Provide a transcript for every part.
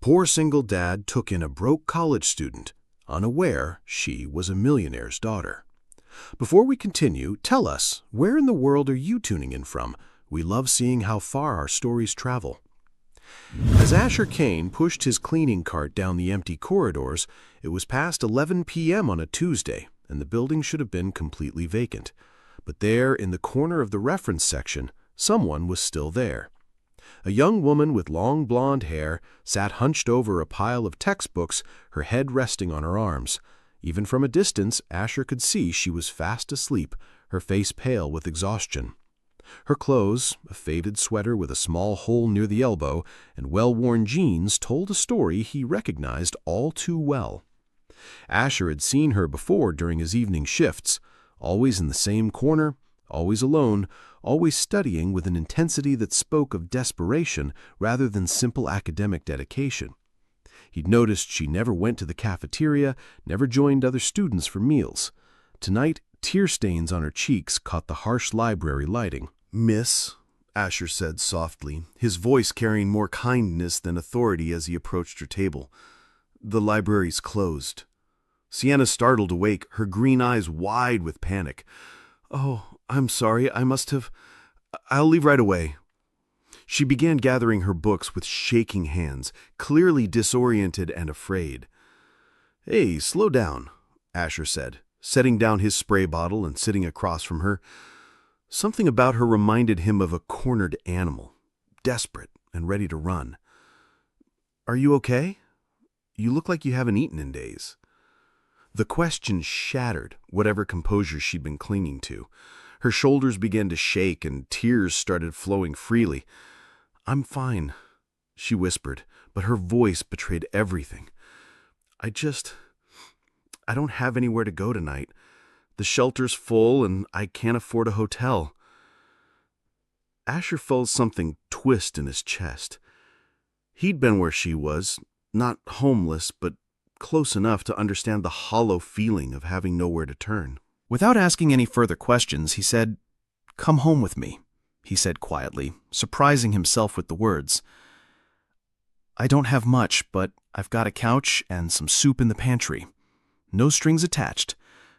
poor single dad took in a broke college student, unaware she was a millionaire's daughter. Before we continue, tell us, where in the world are you tuning in from? We love seeing how far our stories travel. As Asher Kane pushed his cleaning cart down the empty corridors, it was past 11 p.m. on a Tuesday, and the building should have been completely vacant. But there, in the corner of the reference section, someone was still there. A young woman with long blonde hair sat hunched over a pile of textbooks, her head resting on her arms. Even from a distance, Asher could see she was fast asleep, her face pale with exhaustion. Her clothes, a faded sweater with a small hole near the elbow, and well-worn jeans told a story he recognized all too well. Asher had seen her before during his evening shifts, always in the same corner, always alone, always studying with an intensity that spoke of desperation rather than simple academic dedication. He'd noticed she never went to the cafeteria, never joined other students for meals. Tonight, tear stains on her cheeks caught the harsh library lighting. "Miss," Asher said softly, his voice carrying more kindness than authority as he approached her table. "The library's closed." Sienna startled awake, her green eyes wide with panic. "Oh, I'm sorry, I'll leave right away." She began gathering her books with shaking hands, clearly disoriented and afraid. "Hey, slow down," Asher said, setting down his spray bottle and sitting across from her. Something about her reminded him of a cornered animal, desperate and ready to run. "Are you okay? You look like you haven't eaten in days." The question shattered whatever composure she'd been clinging to. Her shoulders began to shake and tears started flowing freely. "I'm fine," she whispered, but her voice betrayed everything. I don't have anywhere to go tonight. The shelter's full and I can't afford a hotel." Asher felt something twist in his chest. He'd been where she was, not homeless, but close enough to understand the hollow feeling of having nowhere to turn. Without asking any further questions, he said, "Come home with me," he said quietly, surprising himself with the words. "I don't have much, but I've got a couch and some soup in the pantry. No strings attached,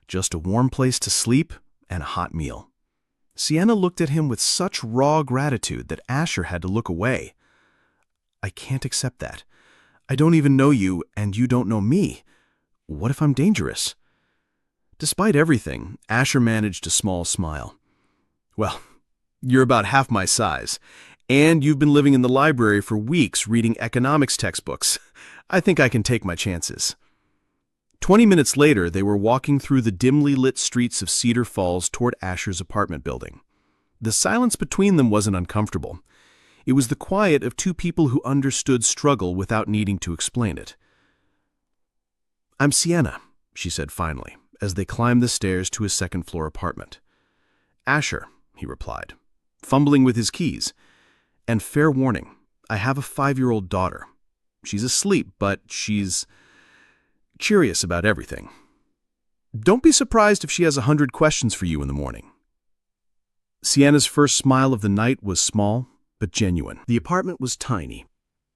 just a warm place to sleep and a hot meal." Sienna looked at him with such raw gratitude that Asher had to look away. "I can't accept that. I don't even know you, and you don't know me. What if I'm dangerous?" Despite everything, Asher managed a small smile. "Well, you're about half my size, and you've been living in the library for weeks reading economics textbooks. I think I can take my chances." 20 minutes later, they were walking through the dimly lit streets of Cedar Falls toward Asher's apartment building. The silence between them wasn't uncomfortable. It was the quiet of two people who understood struggle without needing to explain it. "I'm Sienna," she said finally, as they climbed the stairs to his second-floor apartment. "Asher," he replied, fumbling with his keys. "And fair warning, I have a 5-year-old daughter. She's asleep, but she's curious about everything. Don't be surprised if she has 100 questions for you in the morning." Sienna's first smile of the night was small, but genuine. The apartment was tiny,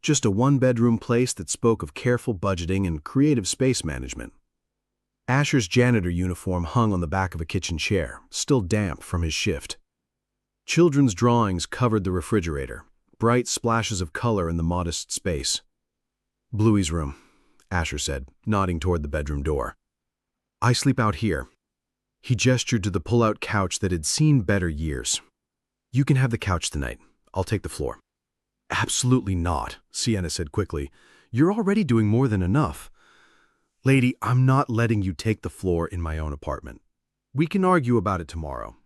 just a one-bedroom place that spoke of careful budgeting and creative space management. Asher's janitor uniform hung on the back of a kitchen chair, still damp from his shift. Children's drawings covered the refrigerator, bright splashes of color in the modest space. "Bluey's room," Asher said, nodding toward the bedroom door. "I sleep out here." He gestured to the pull-out couch that had seen better years. "You can have the couch tonight. I'll take the floor." "Absolutely not," Sienna said quickly. "You're already doing more than enough." "Lady, I'm not letting you take the floor in my own apartment. We can argue about it tomorrow."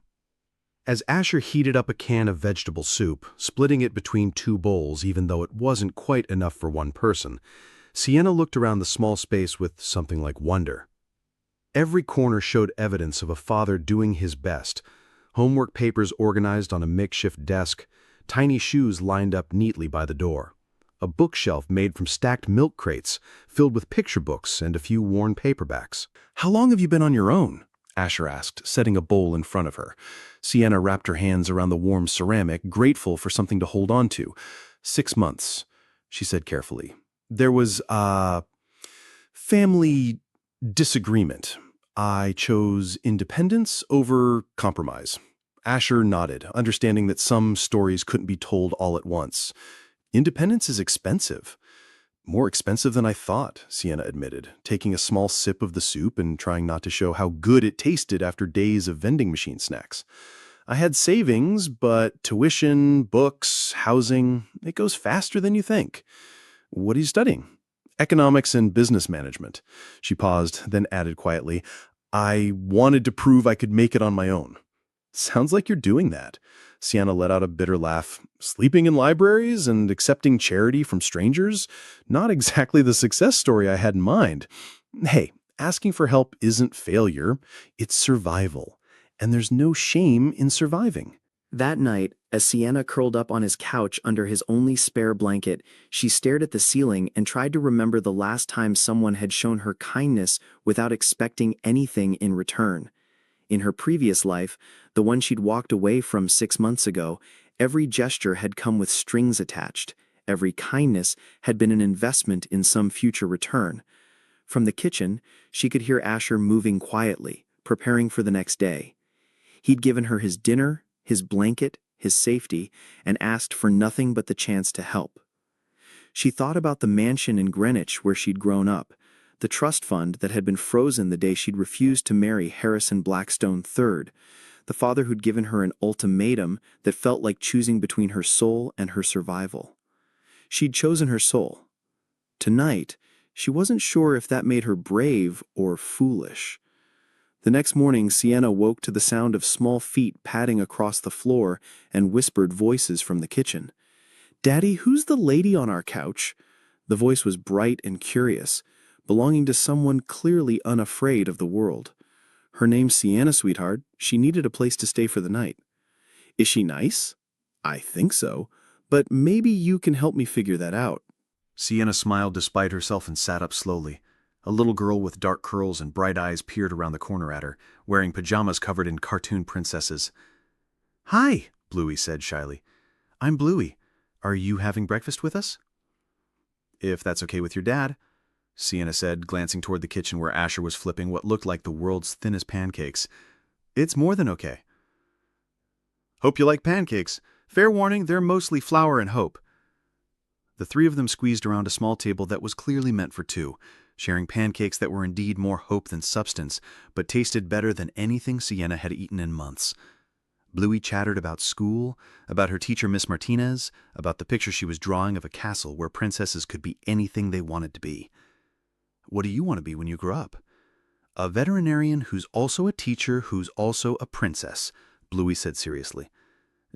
As Asher heated up a can of vegetable soup, splitting it between two bowls even though it wasn't quite enough for one person, Sienna looked around the small space with something like wonder. Every corner showed evidence of a father doing his best. Homework papers organized on a makeshift desk, tiny shoes lined up neatly by the door. A bookshelf made from stacked milk crates, filled with picture books and a few worn paperbacks. "How long have you been on your own?" Asher asked, setting a bowl in front of her. Sienna wrapped her hands around the warm ceramic, grateful for something to hold on to. 6 months, she said carefully. There was a family disagreement. I chose independence over compromise. Asher nodded, understanding that some stories couldn't be told all at once. Independence is expensive. More expensive than I thought, Sienna admitted, taking a small sip of the soup and trying not to show how good it tasted after days of vending machine snacks. I had savings, but tuition, books, housing, it goes faster than you think. What are you studying? Economics and business management. She paused, then added quietly, I wanted to prove I could make it on my own. Sounds like you're doing that. Sienna let out a bitter laugh. Sleeping in libraries and accepting charity from strangers? Not exactly the success story I had in mind. Hey, asking for help isn't failure, it's survival. And there's no shame in surviving. That night, as Sienna curled up on his couch under his only spare blanket, she stared at the ceiling and tried to remember the last time someone had shown her kindness without expecting anything in return. In her previous life, the one she'd walked away from 6 months ago, every gesture had come with strings attached. Every kindness had been an investment in some future return. From the kitchen, she could hear Asher moving quietly, preparing for the next day. He'd given her his dinner, his blanket, his safety, and asked for nothing but the chance to help. She thought about the mansion in Greenwich where she'd grown up, the trust fund that had been frozen the day she'd refused to marry Harrison Blackstone III, the father who'd given her an ultimatum that felt like choosing between her soul and her survival. She'd chosen her soul. Tonight, she wasn't sure if that made her brave or foolish. The next morning, Sienna woke to the sound of small feet padding across the floor and whispered voices from the kitchen. "Daddy, who's the lady on our couch?" The voice was bright and curious, belonging to someone clearly unafraid of the world. "Her name's Sienna, sweetheart. She needed a place to stay for the night." "Is she nice?" "I think so, but maybe you can help me figure that out." Sienna smiled despite herself and sat up slowly. A little girl with dark curls and bright eyes peered around the corner at her, wearing pajamas covered in cartoon princesses. "Hi," Bluey said shyly. "I'm Bluey. Are you having breakfast with us?" "If that's okay with your dad," Sienna said, glancing toward the kitchen where Asher was flipping what looked like the world's thinnest pancakes. "It's more than okay." "Hope you like pancakes. Fair warning, they're mostly flour and hope." The three of them squeezed around a small table that was clearly meant for two, sharing pancakes that were indeed more hope than substance, but tasted better than anything Sienna had eaten in months. Bluey chattered about school, about her teacher Miss Martinez, about the picture she was drawing of a castle where princesses could be anything they wanted to be. "What do you want to be when you grow up?" "A veterinarian who's also a teacher who's also a princess," Bluey said seriously.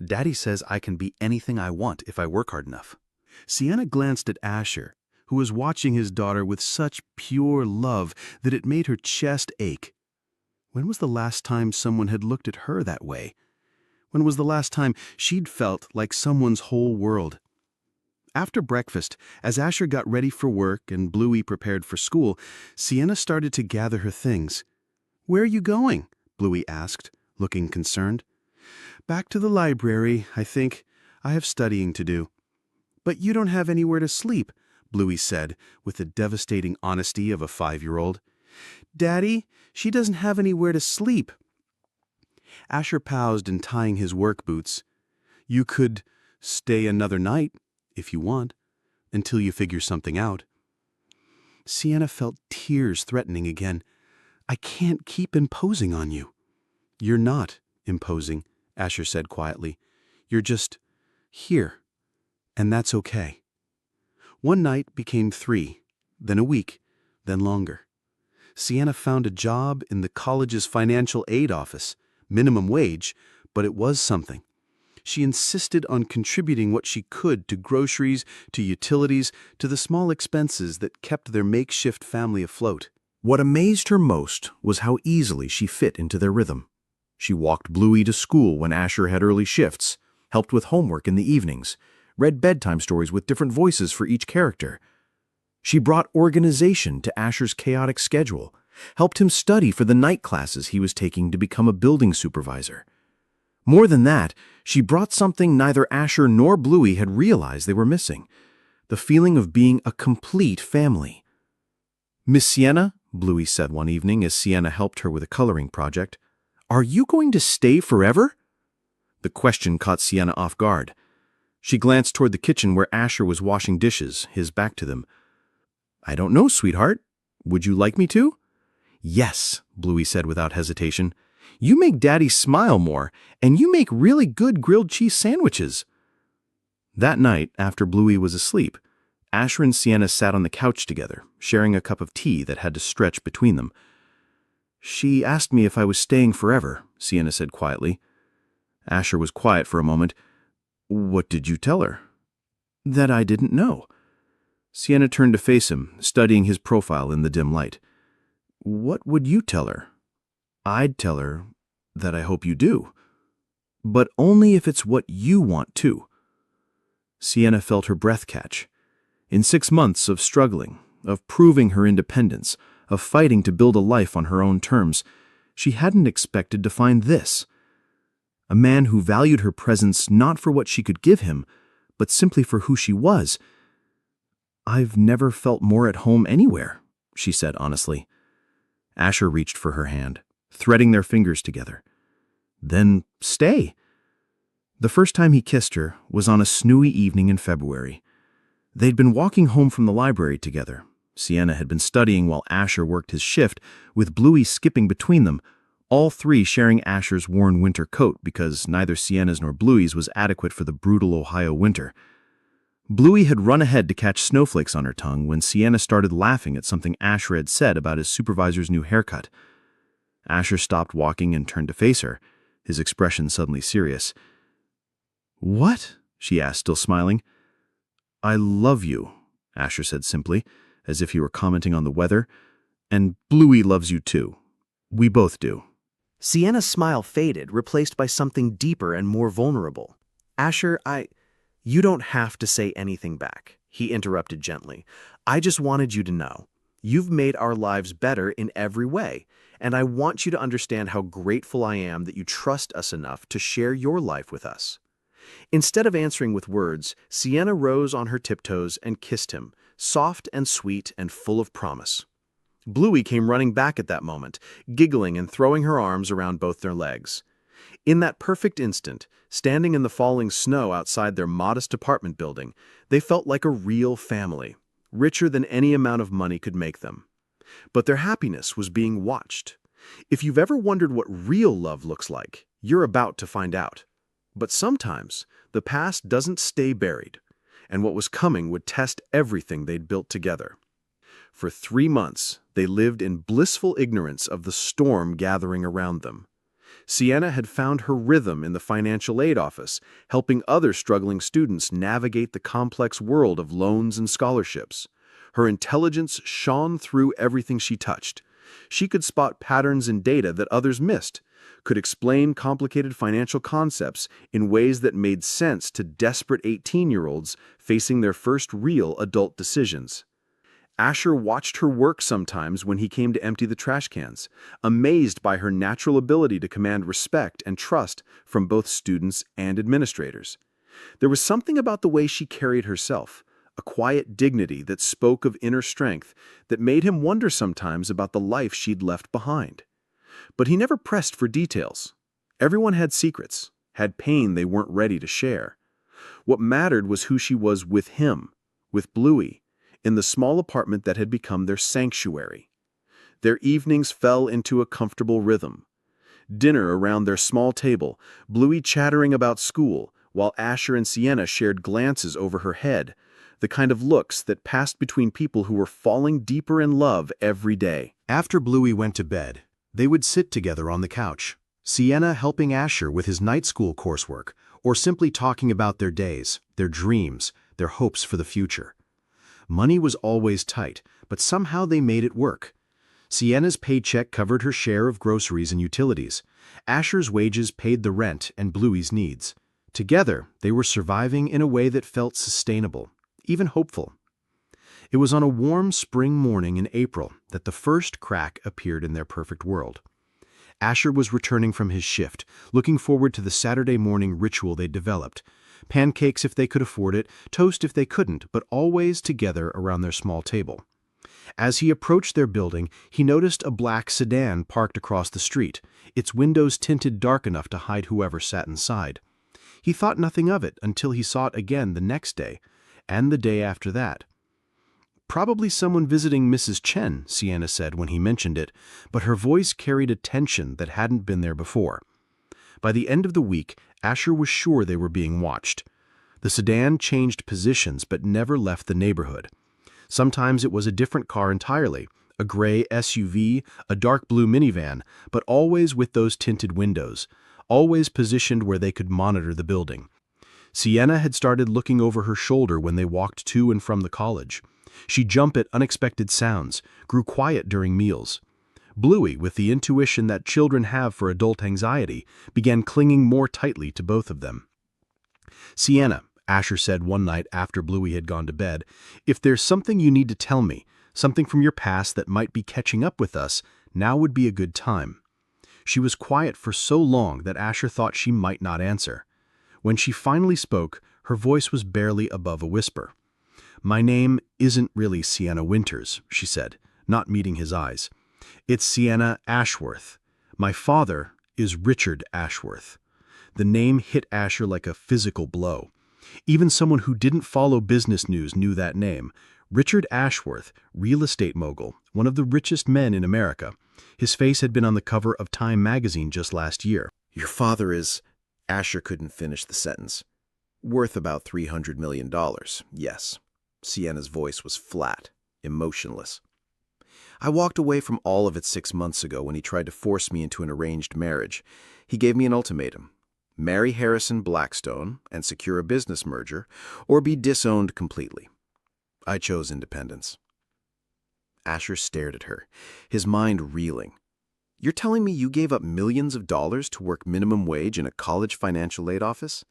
"Daddy says I can be anything I want if I work hard enough." Sienna glanced at Asher, who was watching his daughter with such pure love that it made her chest ache. When was the last time someone had looked at her that way? When was the last time she'd felt like someone's whole world? After breakfast, as Asher got ready for work and Bluey prepared for school, Sienna started to gather her things. "Where are you going?" Bluey asked, looking concerned. "Back to the library, I think. I have studying to do." "But you don't have anywhere to sleep," Bluey said, with the devastating honesty of a 5-year-old. "Daddy, she doesn't have anywhere to sleep." Asher paused in tying his work boots. "You could stay another night, if you want, until you figure something out." Sienna felt tears threatening again. "I can't keep imposing on you." "You're not imposing," Asher said quietly. "You're just here, and that's okay." One night became 3, then a week, then longer. Sienna found a job in the college's financial aid office, minimum wage, but it was something. She insisted on contributing what she could to groceries, to utilities, to the small expenses that kept their makeshift family afloat. What amazed her most was how easily she fit into their rhythm. She walked Bluey to school when Asher had early shifts, helped with homework in the evenings, read bedtime stories with different voices for each character. She brought organization to Asher's chaotic schedule, helped him study for the night classes he was taking to become a building supervisor. More than that, she brought something neither Asher nor Bluey had realized they were missing: the feeling of being a complete family. "Miss Sienna," Bluey said one evening as Sienna helped her with a coloring project, "are you going to stay forever?" The question caught Sienna off guard. She glanced toward the kitchen where Asher was washing dishes, his back to them. "I don't know, sweetheart. Would you like me to?" "Yes," Bluey said without hesitation. "You make Daddy smile more, and you make really good grilled cheese sandwiches." That night, after Bluey was asleep, Asher and Sienna sat on the couch together, sharing a cup of tea that had to stretch between them. "She asked me if I was staying forever," Sienna said quietly. Asher was quiet for a moment. "What did you tell her?" "That I didn't know." Sienna turned to face him, studying his profile in the dim light. "What would you tell her?" "I'd tell her that I hope you do. But only if it's what you want too." Sienna felt her breath catch. In 6 months of struggling, of proving her independence, of fighting to build a life on her own terms, she hadn't expected to find this. A man who valued her presence not for what she could give him, but simply for who she was. "I've never felt more at home anywhere," she said honestly. Asher reached for her hand, threading their fingers together. "Then stay." The first time he kissed her was on a snowy evening in February. They'd been walking home from the library together. Sienna had been studying while Asher worked his shift, with Bluey skipping between them, all three sharing Asher's worn winter coat because neither Sienna's nor Bluey's was adequate for the brutal Ohio winter. Bluey had run ahead to catch snowflakes on her tongue when Sienna started laughing at something Asher had said about his supervisor's new haircut. Asher stopped walking and turned to face her, his expression suddenly serious. "What?" she asked, still smiling. "I love you," Asher said simply, as if he were commenting on the weather. "And Bluey loves you too. We both do." Sienna's smile faded, replaced by something deeper and more vulnerable. "Asher, You don't have to say anything back," he interrupted gently. "I just wanted you to know. You've made our lives better in every way, and I want you to understand how grateful I am that you trust us enough to share your life with us." Instead of answering with words, Sienna rose on her tiptoes and kissed him, soft and sweet and full of promise. Bluey came running back at that moment, giggling and throwing her arms around both their legs. In that perfect instant, standing in the falling snow outside their modest apartment building, they felt like a real family, richer than any amount of money could make them. But their happiness was being watched. If you've ever wondered what real love looks like, you're about to find out. But sometimes, the past doesn't stay buried, and what was coming would test everything they'd built together. For 3 months, they lived in blissful ignorance of the storm gathering around them. Sienna had found her rhythm in the financial aid office, helping other struggling students navigate the complex world of loans and scholarships. Her intelligence shone through everything she touched. She could spot patterns in data that others missed, could explain complicated financial concepts in ways that made sense to desperate 18-year-olds facing their first real adult decisions. Asher watched her work sometimes when he came to empty the trash cans, amazed by her natural ability to command respect and trust from both students and administrators. There was something about the way she carried herself, a quiet dignity that spoke of inner strength that made him wonder sometimes about the life she'd left behind. But he never pressed for details. Everyone had secrets, had pain they weren't ready to share. What mattered was who she was with him, with Bluey, in the small apartment that had become their sanctuary. Their evenings fell into a comfortable rhythm. Dinner around their small table, Bluey chattering about school, while Asher and Sienna shared glances over her head, the kind of looks that passed between people who were falling deeper in love every day. After Bluey went to bed, they would sit together on the couch, Sienna helping Asher with his night school coursework, or simply talking about their days, their dreams, their hopes for the future. Money was always tight, but somehow they made it work. Sienna's paycheck covered her share of groceries and utilities. Asher's wages paid the rent and Bluey's needs. Together, they were surviving in a way that felt sustainable, even hopeful. It was on a warm spring morning in April that the first crack appeared in their perfect world. Asher was returning from his shift, looking forward to the Saturday morning ritual they'd developed, Pancakes if they could afford it, toast if they couldn't, but always together around their small table. As he approached their building, he noticed a black sedan parked across the street, its windows tinted dark enough to hide whoever sat inside. He thought nothing of it until he saw it again the next day, and the day after that. "Probably someone visiting Mrs. Chen," Sienna said when he mentioned it, but her voice carried a tension that hadn't been there before. By the end of the week, Asher was sure they were being watched. The sedan changed positions but never left the neighborhood. Sometimes it was a different car entirely, a gray SUV, a dark blue minivan, but always with those tinted windows, always positioned where they could monitor the building. Sienna had started looking over her shoulder when they walked to and from the college. She'd jump at unexpected sounds, grew quiet during meals. Bluey, with the intuition that children have for adult anxiety, began clinging more tightly to both of them. "Sienna," Asher said one night after Bluey had gone to bed, "if there's something you need to tell me, something from your past that might be catching up with us, now would be a good time." She was quiet for so long that Asher thought she might not answer. When she finally spoke, her voice was barely above a whisper. "My name isn't really Sienna Winters," she said, not meeting his eyes. "It's Sienna Ashworth. My father is Richard Ashworth." The name hit Asher like a physical blow. Even someone who didn't follow business news knew that name. Richard Ashworth, real estate mogul, one of the richest men in America. His face had been on the cover of Time magazine just last year. "Your father is—" Asher couldn't finish the sentence. "Worth about $300 million, yes." Sienna's voice was flat, emotionless. "I walked away from all of it 6 months ago when he tried to force me into an arranged marriage. He gave me an ultimatum. Marry Harrison Blackstone and secure a business merger, or be disowned completely. I chose independence." Asher stared at her, his mind reeling. "You're telling me you gave up millions of dollars to work minimum wage in a college financial aid office?"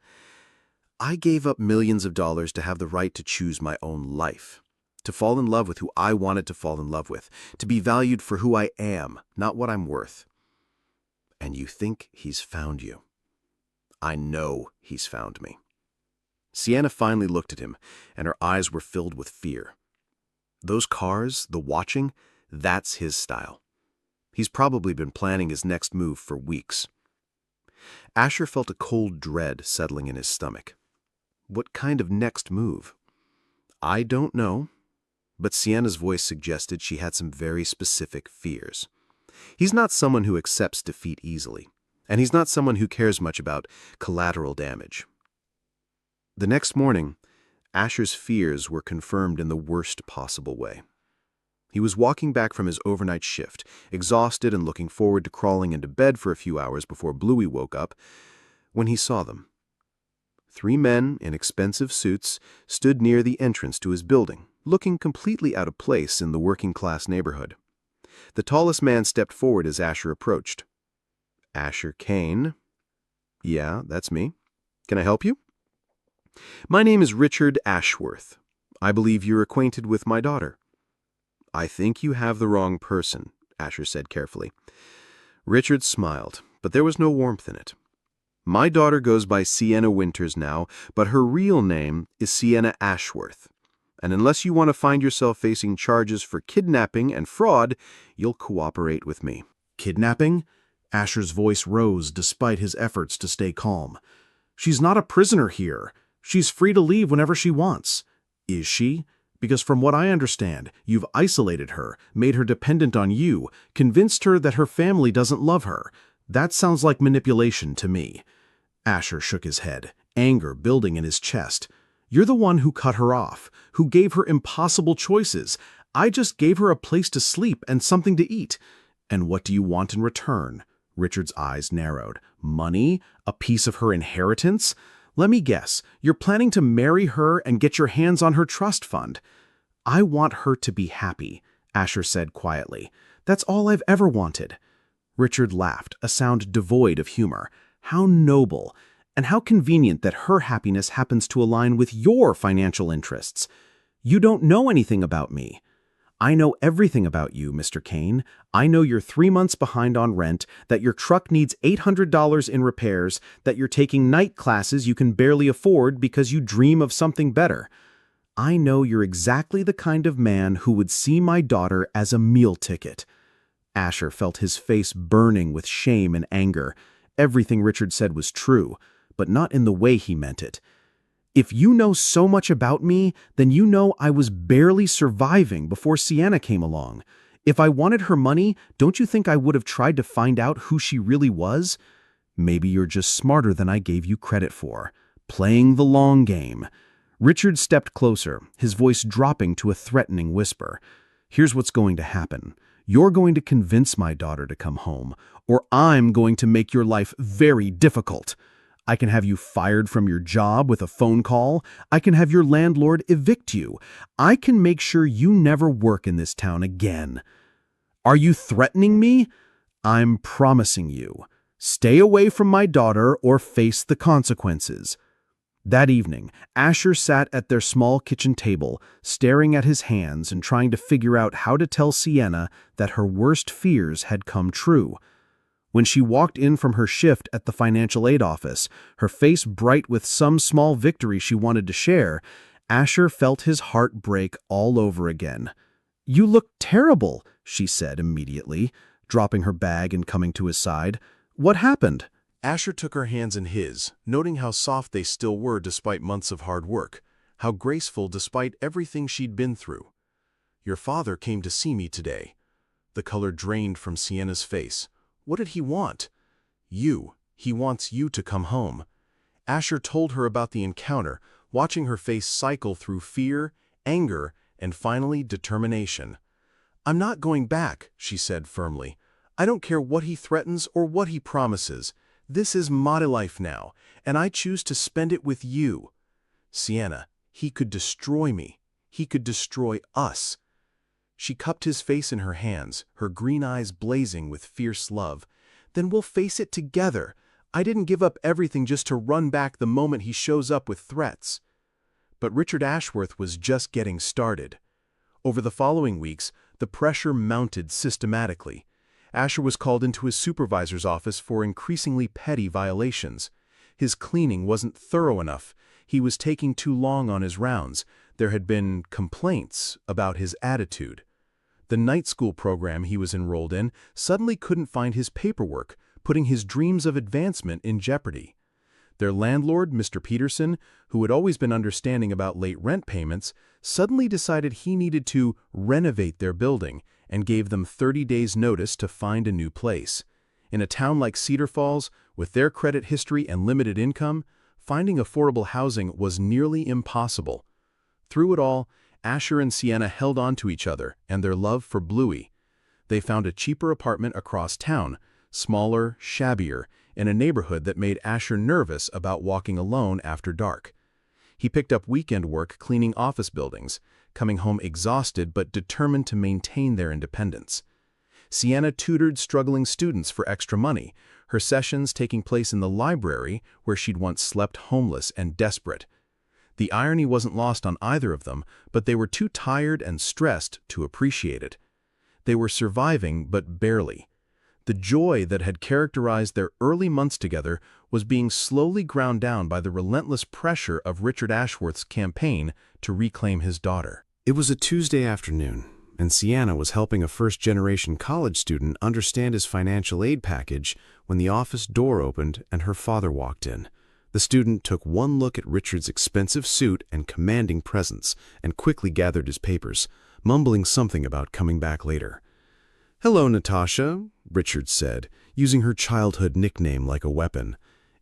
"I gave up millions of dollars to have the right to choose my own life, to fall in love with who I wanted to fall in love with, to be valued for who I am, not what I'm worth." "And you think he's found you?" "I know he's found me." Sienna finally looked at him, and her eyes were filled with fear. Those cars, the watching, that's his style. He's probably been planning his next move for weeks. Asher felt a cold dread settling in his stomach. What kind of next move? "I don't know," but Sienna's voice suggested she had some very specific fears. He's not someone who accepts defeat easily, and he's not someone who cares much about collateral damage. The next morning, Asher's fears were confirmed in the worst possible way. He was walking back from his overnight shift, exhausted and looking forward to crawling into bed for a few hours before Bluey woke up, when he saw them. 3 men in expensive suits stood near the entrance to his building, looking completely out of place in the working-class neighborhood. The tallest man stepped forward as Asher approached. "Asher Kane." "Yeah, that's me. Can I help you?" "My name is Richard Ashworth. I believe you're acquainted with my daughter." "I think you have the wrong person," Asher said carefully. Richard smiled, but there was no warmth in it. "My daughter goes by Sienna Winters now, but her real name is Sienna Ashworth. And unless you want to find yourself facing charges for kidnapping and fraud, you'll cooperate with me." "Kidnapping?" Asher's voice rose despite his efforts to stay calm. "She's not a prisoner here. She's free to leave whenever she wants." "Is she? Because from what I understand, you've isolated her, made her dependent on you, convinced her that her family doesn't love her. That sounds like manipulation to me." Asher shook his head, anger building in his chest. "You're the one who cut her off, who gave her impossible choices. I just gave her a place to sleep and something to eat. And what do you want in return?" Richard's eyes narrowed. "Money? A piece of her inheritance? Let me guess, you're planning to marry her and get your hands on her trust fund." "I want her to be happy," Asher said quietly. "That's all I've ever wanted." Richard laughed, a sound devoid of humor. "How noble, and how convenient that her happiness happens to align with your financial interests. You don't know anything about me. I know everything about you, Mr. Kane. I know you're 3 months behind on rent, that your truck needs $800 in repairs, that you're taking night classes you can barely afford because you dream of something better. I know you're exactly the kind of man who would see my daughter as a meal ticket." Asher felt his face burning with shame and anger. Everything Richard said was true, but not in the way he meant it. "If you know so much about me, then you know I was barely surviving before Sienna came along. If I wanted her money, don't you think I would have tried to find out who she really was? Maybe you're just smarter than I gave you credit for. Playing the long game." Richard stepped closer, his voice dropping to a threatening whisper. "Here's what's going to happen. You're going to convince my daughter to come home, or I'm going to make your life very difficult. I can have you fired from your job with a phone call. I can have your landlord evict you. I can make sure you never work in this town again. Are you threatening me? I'm promising you. Stay away from my daughter or face the consequences." That evening, Asher sat at their small kitchen table, staring at his hands and trying to figure out how to tell Sienna that her worst fears had come true. When she walked in from her shift at the financial aid office, her face bright with some small victory she wanted to share, Asher felt his heart break all over again. "You look terrible," she said immediately, dropping her bag and coming to his side. "What happened?" Asher took her hands in his, noting how soft they still were despite months of hard work, how graceful despite everything she'd been through. "Your father came to see me today." The color drained from Sienna's face. "What did he want?" "You. He wants you to come home." Asher told her about the encounter, watching her face cycle through fear, anger, and finally determination. "I'm not going back," she said firmly. "I don't care what he threatens or what he promises. This is my life now, and I choose to spend it with you. Sienna, he could destroy me. He could destroy us." She cupped his face in her hands, her green eyes blazing with fierce love. "Then we'll face it together. I didn't give up everything just to run back the moment he shows up with threats." But Richard Ashworth was just getting started. Over the following weeks, the pressure mounted systematically. Asher was called into his supervisor's office for increasingly petty violations. His cleaning wasn't thorough enough. He was taking too long on his rounds. There had been complaints about his attitude. The night school program he was enrolled in suddenly couldn't find his paperwork, putting his dreams of advancement in jeopardy. Their landlord, Mr. Peterson, who had always been understanding about late rent payments, suddenly decided he needed to renovate their building and gave them 30 days' notice to find a new place. In a town like Cedar Falls, with their credit history and limited income, finding affordable housing was nearly impossible. Through it all, Asher and Sienna held on to each other and their love for Bluey. They found a cheaper apartment across town, smaller, shabbier, in a neighborhood that made Asher nervous about walking alone after dark. He picked up weekend work cleaning office buildings, coming home exhausted but determined to maintain their independence. Sienna tutored struggling students for extra money, her sessions taking place in the library where she'd once slept homeless and desperate. The irony wasn't lost on either of them, but they were too tired and stressed to appreciate it. They were surviving, but barely. The joy that had characterized their early months together was being slowly ground down by the relentless pressure of Richard Ashworth's campaign to reclaim his daughter. It was a Tuesday afternoon, and Sienna was helping a first-generation college student understand his financial aid package when the office door opened and her father walked in. The student took one look at Richard's expensive suit and commanding presence and quickly gathered his papers, mumbling something about coming back later. "Hello, Natasha," Richard said, using her childhood nickname like a weapon.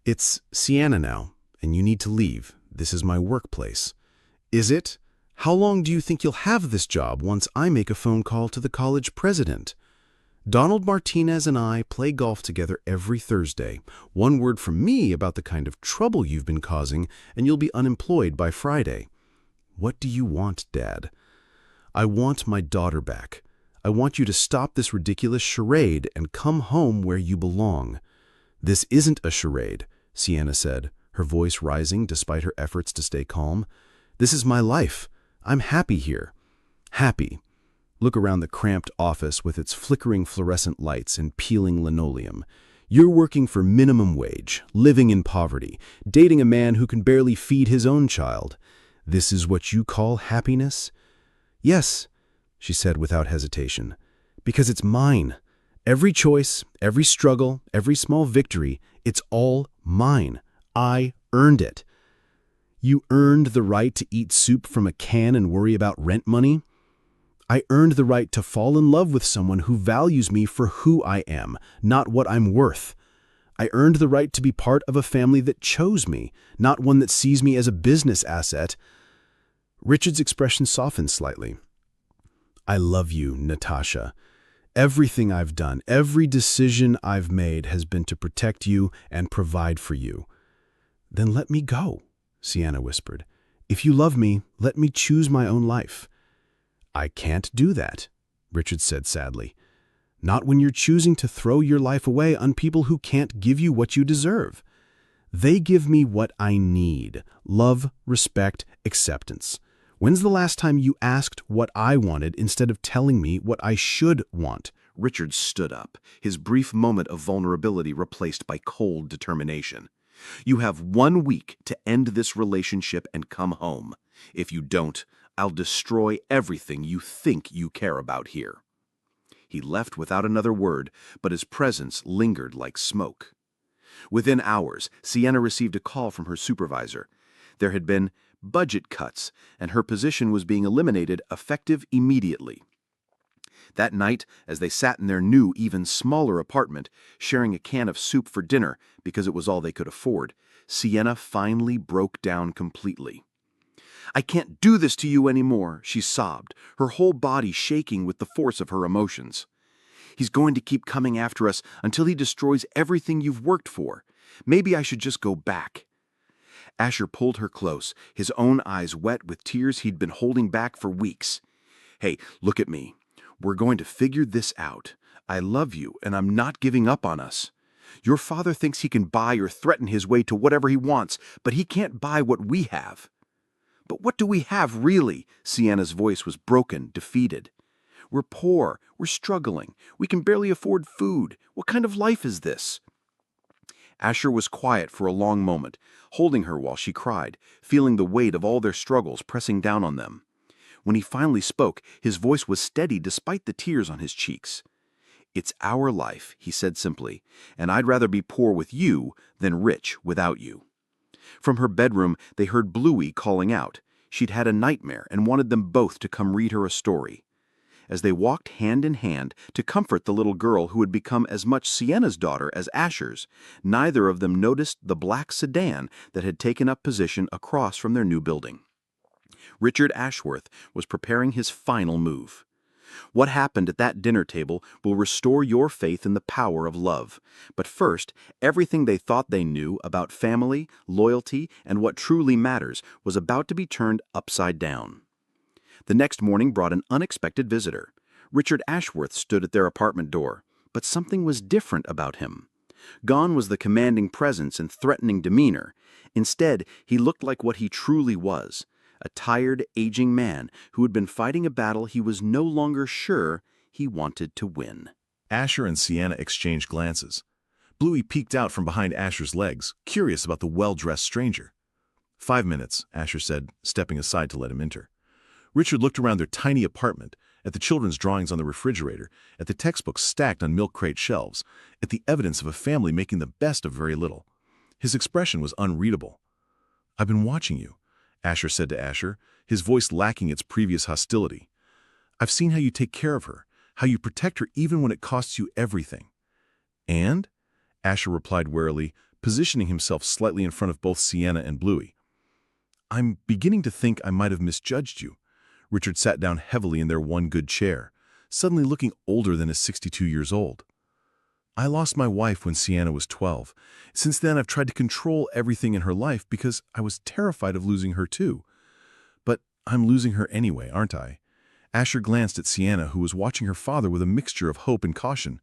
"It's Sienna now, and you need to leave. This is my workplace." "Is it? How long do you think you'll have this job once I make a phone call to the college president?" "Donald Martinez and I play golf together every Thursday. One word from me about the kind of trouble you've been causing, and you'll be unemployed by Friday." "What do you want, Dad?" "I want my daughter back. I want you to stop this ridiculous charade and come home where you belong." "This isn't a charade," Sienna said, her voice rising despite her efforts to stay calm. "This is my life. I'm happy here. Happy. Look around the cramped office with its flickering fluorescent lights and peeling linoleum. You're working for minimum wage, living in poverty, dating a man who can barely feed his own child. This is what you call happiness? Yes, she said without hesitation. Because it's mine. Every choice, every struggle, every small victory, it's all mine. I earned it. You earned the right to eat soup from a can and worry about rent money? I earned the right to fall in love with someone who values me for who I am, not what I'm worth. I earned the right to be part of a family that chose me, not one that sees me as a business asset. Richard's expression softened slightly. I love you, Natasha. Everything I've done, every decision I've made has been to protect you and provide for you. Then let me go, Sienna whispered. If you love me, let me choose my own life. I can't do that, Richard said sadly. Not when you're choosing to throw your life away on people who can't give you what you deserve. They give me what I need: love, respect, acceptance. When's the last time you asked what I wanted instead of telling me what I should want? Richard stood up, his brief moment of vulnerability replaced by cold determination. You have 1 week to end this relationship and come home. If you don't, I'll destroy everything you think you care about here. He left without another word, but his presence lingered like smoke. Within hours, Sienna received a call from her supervisor. There had been budget cuts, and her position was being eliminated effective immediately. That night, as they sat in their new, even smaller apartment, sharing a can of soup for dinner because it was all they could afford, Sienna finally broke down completely. I can't do this to you anymore, she sobbed, her whole body shaking with the force of her emotions. He's going to keep coming after us until he destroys everything you've worked for. Maybe I should just go back. Asher pulled her close, his own eyes wet with tears he'd been holding back for weeks. Hey, look at me. We're going to figure this out. I love you, and I'm not giving up on us. Your father thinks he can buy or threaten his way to whatever he wants, but he can't buy what we have. But what do we have, really? Sienna's voice was broken, defeated. We're poor. We're struggling. We can barely afford food. What kind of life is this? Asher was quiet for a long moment, holding her while she cried, feeling the weight of all their struggles pressing down on them. When he finally spoke, his voice was steady despite the tears on his cheeks. It's our life, he said simply, and I'd rather be poor with you than rich without you. From her bedroom, they heard Bluey calling out. She'd had a nightmare and wanted them both to come read her a story. As they walked hand in hand to comfort the little girl who had become as much Sienna's daughter as Asher's, neither of them noticed the black sedan that had taken up position across from their new building. Richard Ashworth was preparing his final move. What happened at that dinner table will restore your faith in the power of love. But first, everything they thought they knew about family, loyalty, and what truly matters was about to be turned upside down. The next morning brought an unexpected visitor. Richard Ashworth stood at their apartment door, but something was different about him. Gone was the commanding presence and threatening demeanor. Instead, he looked like what he truly was, a tired, aging man who had been fighting a battle he was no longer sure he wanted to win. Asher and Sienna exchanged glances. Bluey peeked out from behind Asher's legs, curious about the well-dressed stranger. 5 minutes, Asher said, stepping aside to let him enter. Richard looked around their tiny apartment, at the children's drawings on the refrigerator, at the textbooks stacked on milk crate shelves, at the evidence of a family making the best of very little. His expression was unreadable. I've been watching you, Asher said to Asher, his voice lacking its previous hostility. I've seen how you take care of her, how you protect her even when it costs you everything. And? Asher replied warily, positioning himself slightly in front of both Sienna and Bluey. I'm beginning to think I might have misjudged you. Richard sat down heavily in their one good chair, suddenly looking older than his 62 years old. I lost my wife when Sienna was 12. Since then, I've tried to control everything in her life because I was terrified of losing her too. But I'm losing her anyway, aren't I? Asher glanced at Sienna, who was watching her father with a mixture of hope and caution.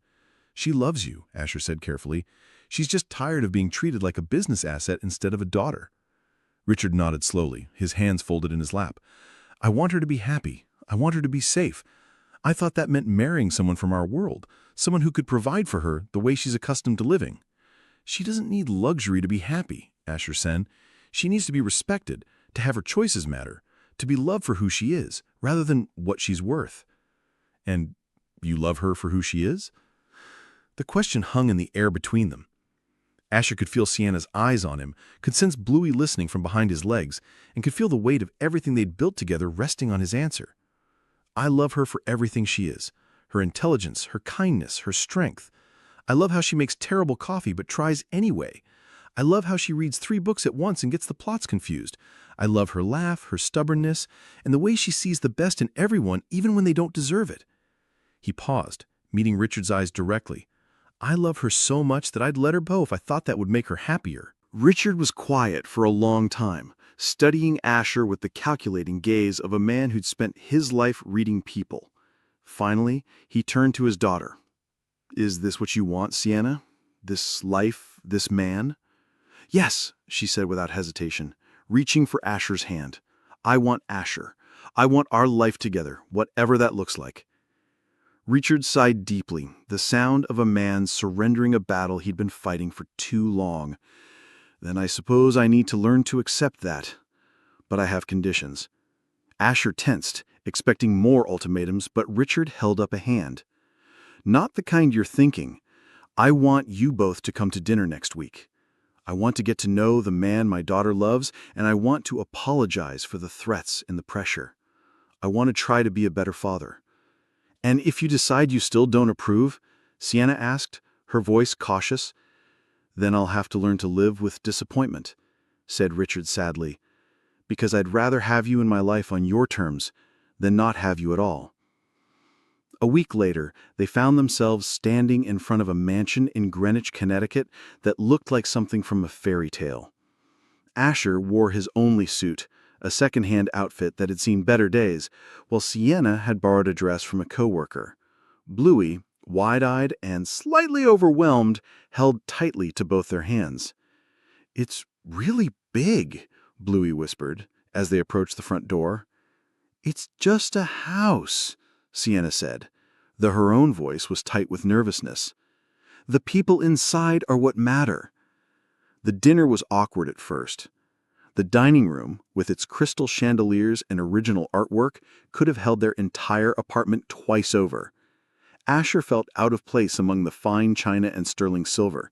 She loves you, Asher said carefully. She's just tired of being treated like a business asset instead of a daughter. Richard nodded slowly, his hands folded in his lap. I want her to be happy. I want her to be safe. I thought that meant marrying someone from our world, someone who could provide for her the way she's accustomed to living. She doesn't need luxury to be happy, Asher said. She needs to be respected, to have her choices matter, to be loved for who she is, rather than what she's worth. And you love her for who she is? The question hung in the air between them. Asher could feel Sienna's eyes on him, could sense Bluey listening from behind his legs, and could feel the weight of everything they'd built together resting on his answer. I love her for everything she is, her intelligence, her kindness, her strength. I love how she makes terrible coffee but tries anyway. I love how she reads 3 books at once and gets the plots confused. I love her laugh, her stubbornness, and the way she sees the best in everyone even when they don't deserve it. He paused, meeting Richard's eyes directly. I love her so much that I'd let her go if I thought that would make her happier. Richard was quiet for a long time, studying Asher with the calculating gaze of a man who'd spent his life reading people. Finally, he turned to his daughter. Is this what you want, Sienna? This life, this man? Yes, she said without hesitation, reaching for Asher's hand. I want Asher. I want our life together, whatever that looks like. Richard sighed deeply, the sound of a man surrendering a battle he'd been fighting for too long. Then I suppose I need to learn to accept that. But I have conditions. Asher tensed, expecting more ultimatums, but Richard held up a hand. Not the kind you're thinking. I want you both to come to dinner next week. I want to get to know the man my daughter loves, and I want to apologize for the threats and the pressure. I want to try to be a better father. And if you decide you still don't approve, Sienna asked, her voice cautious, then I'll have to learn to live with disappointment, said Richard sadly, because I'd rather have you in my life on your terms than not have you at all. A week later, they found themselves standing in front of a mansion in Greenwich, Connecticut that looked like something from a fairy tale. Asher wore his only suit, a second-hand outfit that had seen better days, while Sienna had borrowed a dress from a coworker. Bluey, wide-eyed and slightly overwhelmed, held tightly to both their hands. It's really big, Bluey whispered, as they approached the front door. It's just a house, Sienna said, though her own voice was tight with nervousness. The people inside are what matter. The dinner was awkward at first. The dining room, with its crystal chandeliers and original artwork, could have held their entire apartment twice over. Asher felt out of place among the fine china and sterling silver,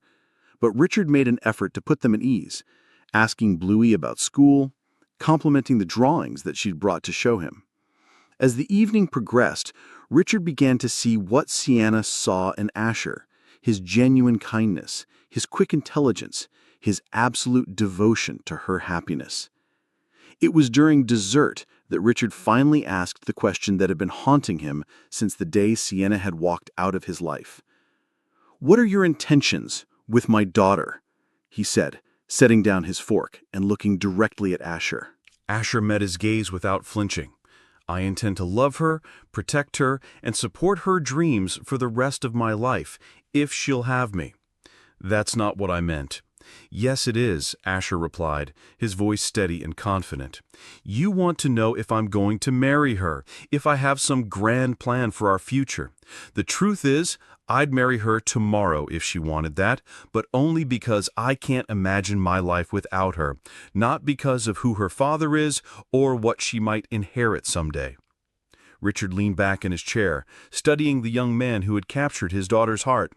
but Richard made an effort to put them at ease, asking Bluey about school, complimenting the drawings that she'd brought to show him. As the evening progressed, Richard began to see what Sienna saw in Asher, his genuine kindness, his quick intelligence, his absolute devotion to her happiness. It was during dessert that Richard finally asked the question that had been haunting him since the day Sienna had walked out of his life. "What are your intentions with my daughter?" he said, setting down his fork and looking directly at Asher. Asher met his gaze without flinching. I intend to love her, protect her, and support her dreams for the rest of my life, if she'll have me. That's not what I meant. Yes, it is, Asher replied, his voice steady and confident. You want to know if I'm going to marry her, if I have some grand plan for our future. The truth is, I'd marry her tomorrow if she wanted that, but only because I can't imagine my life without her, not because of who her father is or what she might inherit someday. Richard leaned back in his chair, studying the young man who had captured his daughter's heart.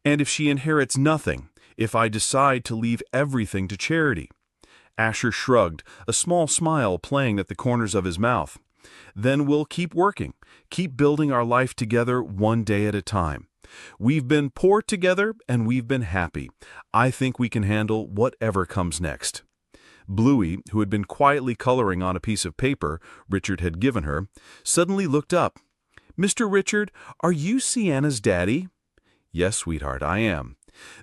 And if she inherits nothing, if I decide to leave everything to charity? Asher shrugged, a small smile playing at the corners of his mouth. Then we'll keep working, keep building our life together one day at a time. We've been poor together and we've been happy. I think we can handle whatever comes next. Bluey, who had been quietly coloring on a piece of paper Richard had given her, suddenly looked up. Mr. Richard, are you Sienna's daddy? Yes, sweetheart, I am.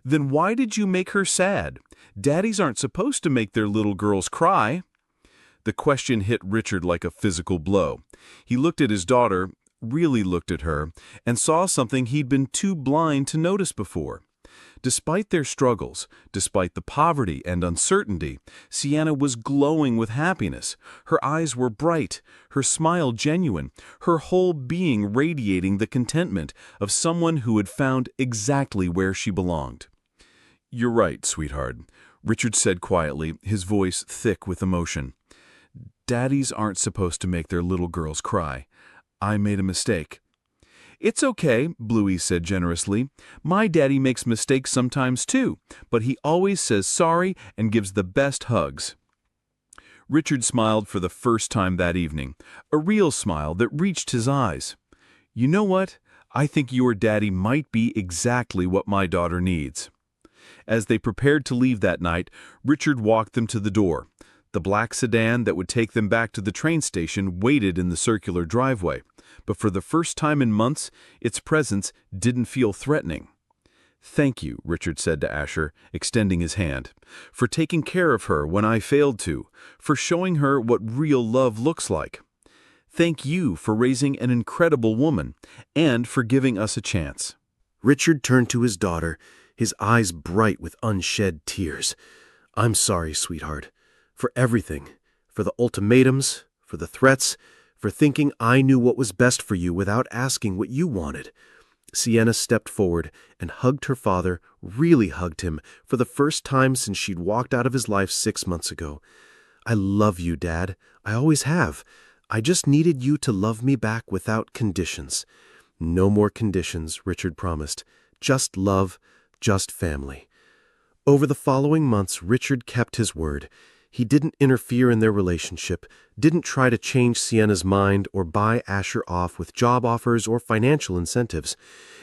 Then why did you make her sad? Daddies aren't supposed to make their little girls cry. The question hit Richard like a physical blow. He looked at his daughter, really looked at her, and saw something he'd been too blind to notice before. Despite their struggles, despite the poverty and uncertainty, Sienna was glowing with happiness. Her eyes were bright, her smile genuine, her whole being radiating the contentment of someone who had found exactly where she belonged. "You're right, sweetheart," Richard said quietly, his voice thick with emotion. "Daddies aren't supposed to make their little girls cry. I made a mistake." "It's okay," Bluey said generously. "My daddy makes mistakes sometimes too, but he always says sorry and gives the best hugs." Richard smiled for the first time that evening, a real smile that reached his eyes. "You know what? I think your daddy might be exactly what my daughter needs." As they prepared to leave that night, Richard walked them to the door. The black sedan that would take them back to the train station waited in the circular driveway, but for the first time in months, its presence didn't feel threatening. "Thank you," Richard said to Asher, extending his hand, "for taking care of her when I failed to, for showing her what real love looks like. Thank you for raising an incredible woman, and for giving us a chance." Richard turned to his daughter, his eyes bright with unshed tears. "I'm sorry, sweetheart, for everything, for the ultimatums, for the threats, for thinking I knew what was best for you without asking what you wanted." Sienna stepped forward and hugged her father, really hugged him, for the first time since she'd walked out of his life 6 months ago. "I love you, Dad. I always have. I just needed you to love me back without conditions." "No more conditions," Richard promised. "Just love, just family." Over the following months, Richard kept his word. He didn't interfere in their relationship, didn't try to change Sienna's mind or buy Asher off with job offers or financial incentives.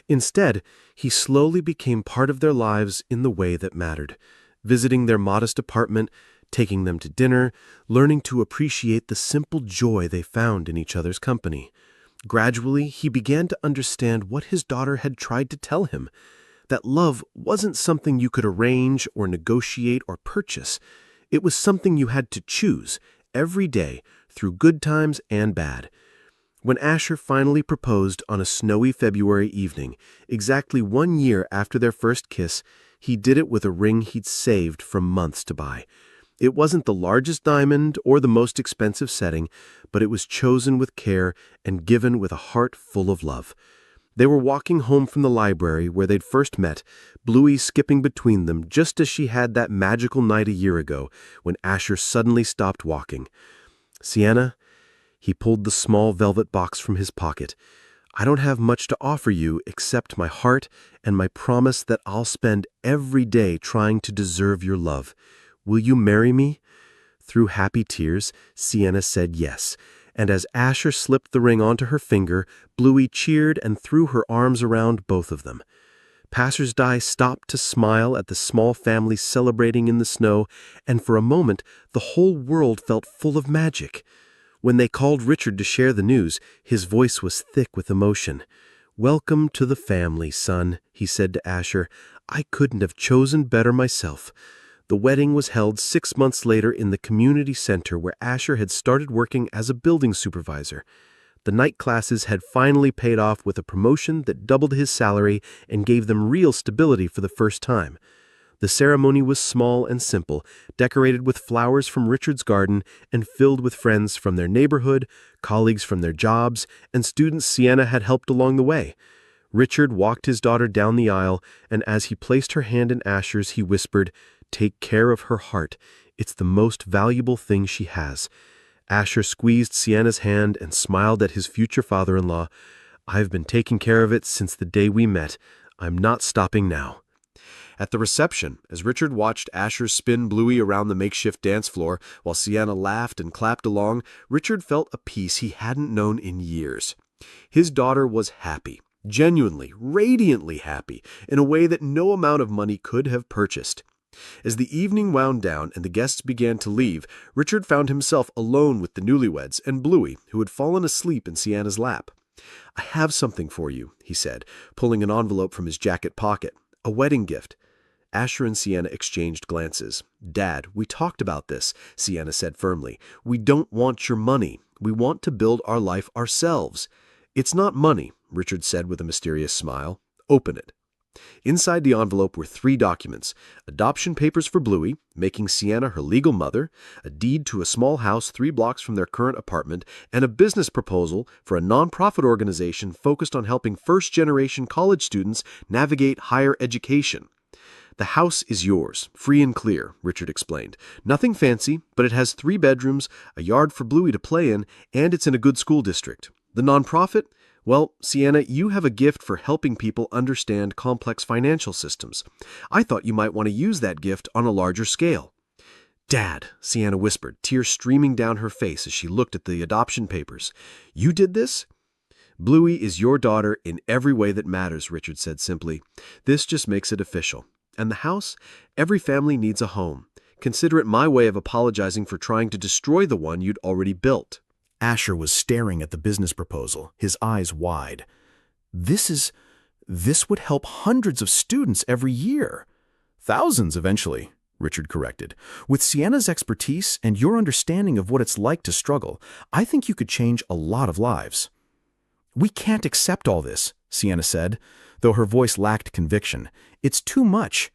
Instead, he slowly became part of their lives in the way that mattered, visiting their modest apartment, taking them to dinner, learning to appreciate the simple joy they found in each other's company. Gradually, he began to understand what his daughter had tried to tell him, that love wasn't something you could arrange or negotiate or purchase. It was something you had to choose every day through good times and bad. When Asher finally proposed on a snowy February evening, exactly 1 year after their first kiss, he did it with a ring he'd saved for months to buy. It wasn't the largest diamond or the most expensive setting, but it was chosen with care and given with a heart full of love. They were walking home from the library where they'd first met, Bluey skipping between them just as she had that magical night a year ago when Asher suddenly stopped walking. "Sienna," he pulled the small velvet box from his pocket, "I don't have much to offer you except my heart and my promise that I'll spend every day trying to deserve your love. Will you marry me?" Through happy tears, Sienna said yes, and as Asher slipped the ring onto her finger, Bluey cheered and threw her arms around both of them. Passers-by stopped to smile at the small family celebrating in the snow, and for a moment the whole world felt full of magic. When they called Richard to share the news, his voice was thick with emotion. "Welcome to the family, son," he said to Asher. "I couldn't have chosen better myself." The wedding was held 6 months later in the community center where Asher had started working as a building supervisor. The night classes had finally paid off with a promotion that doubled his salary and gave them real stability for the first time. The ceremony was small and simple, decorated with flowers from Richard's garden and filled with friends from their neighborhood, colleagues from their jobs, and students Sienna had helped along the way. Richard walked his daughter down the aisle, and as he placed her hand in Asher's, he whispered, "Take care of her heart. It's the most valuable thing she has." Asher squeezed Sienna's hand and smiled at his future father-in-law. "I've been taking care of it since the day we met. I'm not stopping now." At the reception, as Richard watched Asher spin Bluey around the makeshift dance floor while Sienna laughed and clapped along, Richard felt a peace he hadn't known in years. His daughter was happy, genuinely, radiantly happy, in a way that no amount of money could have purchased. As the evening wound down and the guests began to leave, Richard found himself alone with the newlyweds and Bluey, who had fallen asleep in Sienna's lap. "I have something for you," he said, pulling an envelope from his jacket pocket. "A wedding gift." Asher and Sienna exchanged glances. "Dad, we talked about this," Sienna said firmly. "We don't want your money. We want to build our life ourselves." "It's not money," Richard said with a mysterious smile. "Open it." Inside the envelope were 3 documents: adoption papers for Bluey, making Sienna her legal mother, a deed to a small house 3 blocks from their current apartment, and a business proposal for a nonprofit organization focused on helping first-generation college students navigate higher education. "The house is yours, free and clear," Richard explained. "Nothing fancy, but it has 3 bedrooms, a yard for Bluey to play in, and it's in a good school district. The nonprofit? Well, Sienna, you have a gift for helping people understand complex financial systems. I thought you might want to use that gift on a larger scale." "Dad," Sienna whispered, tears streaming down her face as she looked at the adoption papers. "You did this?" "Bluey is your daughter in every way that matters," Richard said simply. "This just makes it official. And the house? Every family needs a home. Consider it my way of apologizing for trying to destroy the one you'd already built." Asher was staring at the business proposal, his eyes wide. This would help hundreds of students every year. Thousands eventually, Richard corrected. With Sienna's expertise and your understanding of what it's like to struggle, I think you could change a lot of lives. "We can't accept all this," Sienna said, though her voice lacked conviction. "It's too much."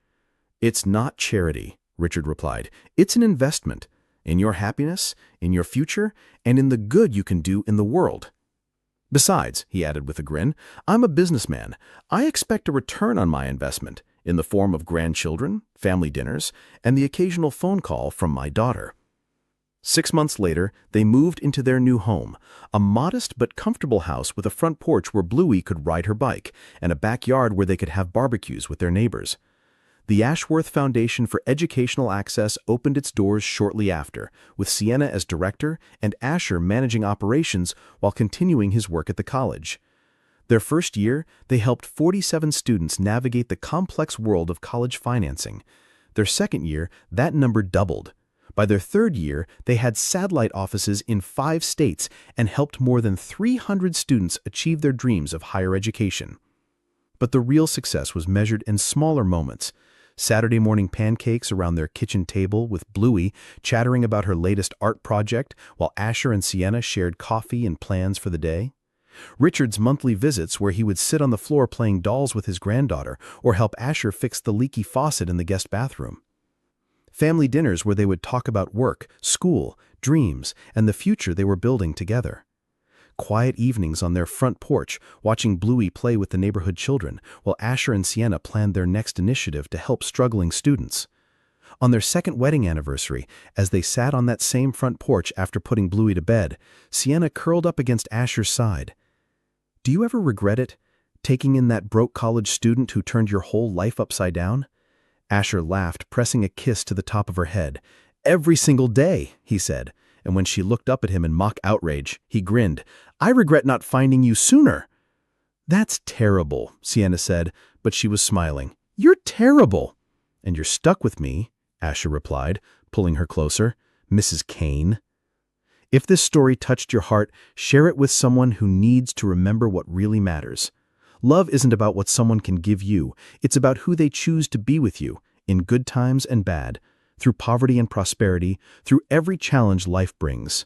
"It's not charity," Richard replied. "It's an investment. In your happiness, in your future, and in the good you can do in the world. Besides," he added with a grin, "I'm a businessman. I expect a return on my investment, in the form of grandchildren, family dinners, and the occasional phone call from my daughter." 6 months later, they moved into their new home, a modest but comfortable house with a front porch where Bluey could ride her bike, and a backyard where they could have barbecues with their neighbors. The Ashworth Foundation for Educational Access opened its doors shortly after, with Sienna as director and Asher managing operations while continuing his work at the college. Their first year, they helped 47 students navigate the complex world of college financing. Their second year, that number doubled. By their third year, they had satellite offices in 5 states and helped more than 300 students achieve their dreams of higher education. But the real success was measured in smaller moments. Saturday morning pancakes around their kitchen table with Bluey chattering about her latest art project while Asher and Sienna shared coffee and plans for the day. Richard's monthly visits where he would sit on the floor playing dolls with his granddaughter or help Asher fix the leaky faucet in the guest bathroom. Family dinners where they would talk about work, school, dreams, and the future they were building together. Quiet evenings on their front porch, watching Bluey play with the neighborhood children, while Asher and Sienna planned their next initiative to help struggling students. On their second wedding anniversary, as they sat on that same front porch after putting Bluey to bed, Sienna curled up against Asher's side. "Do you ever regret it, taking in that broke college student who turned your whole life upside down?" Asher laughed, pressing a kiss to the top of her head. "Every single day," he said, and when she looked up at him in mock outrage, he grinned. "I regret not finding you sooner." "That's terrible," Sienna said, but she was smiling. "You're terrible." "And you're stuck with me," Asher replied, pulling her closer. "Mrs. Kane." If this story touched your heart, share it with someone who needs to remember what really matters. Love isn't about what someone can give you. It's about who they choose to be with you, in good times and bad, through poverty and prosperity, through every challenge life brings.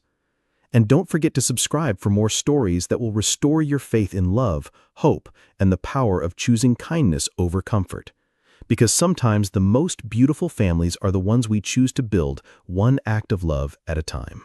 And don't forget to subscribe for more stories that will restore your faith in love, hope, and the power of choosing kindness over comfort. Because sometimes the most beautiful families are the ones we choose to build, one act of love at a time.